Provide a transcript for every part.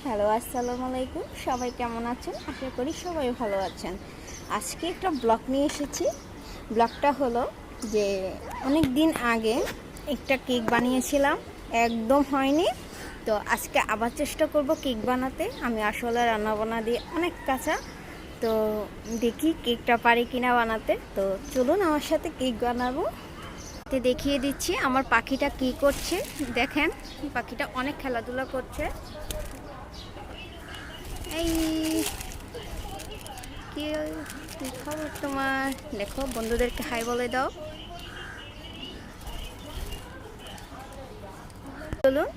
Hello, আসসালামু আলাইকুম। সবাই কেমন আছেন? আশা করি সবাই ভালো আছেন। আজকে একটা ব্লগ নিয়ে এসেছি। ব্লগটা হলো যে অনেক দিন আগে একটা কেক বানিয়েছিলাম, একদম হয়নি। তো আজকে আবার চেষ্টা করব কেক বানাতে। আমি আসলে রান্নাবান্না দিয়ে অনেক কাঁচা, তো দেখি কেকটা পারি কিনা বানাতে। তো চলুন আমার সাথে কেক বানাবো। দেখিয়ে দিচ্ছি আমার পাখিটা কি করছে। দেখেন, পাখিটা অনেক খেলাধুলা করছে। এই কি কি খবর তোমার? দেখো, বন্ধুদেরকে হাই বলে দাও। চলুন,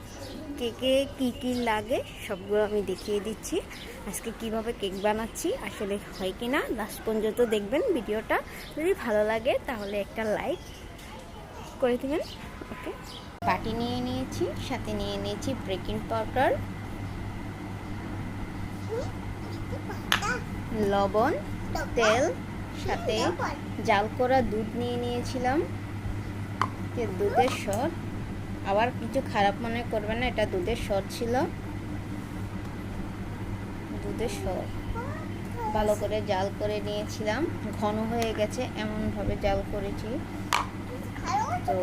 কেকে কি কি লাগে সবগুলো আমি দেখিয়ে দিচ্ছি। আজকে কিভাবে কেক বানাচ্ছি, আসলে হয় কি না লাস্ট পর্যন্ত দেখবেন ভিডিওটা। যদি ভালো লাগে তাহলে একটা লাইক করে দেবেন। ওকে, বাটি নিয়ে নিয়েছি, সাথে নিয়ে নিয়েছি বেকিং পাউডার, লবণ, তেল, সাথে জাল করা দুধ নিয়ে নিয়েছিলাম। দুধের স্বর, আবার কিছু খারাপ মনে করবেন না, এটা দুধের স্বর ছিল। দুধের স্বর ভালো করে জাল করে নিয়েছিলাম। ঘন হয়ে গেছে এমনভাবে জাল করেছি। তো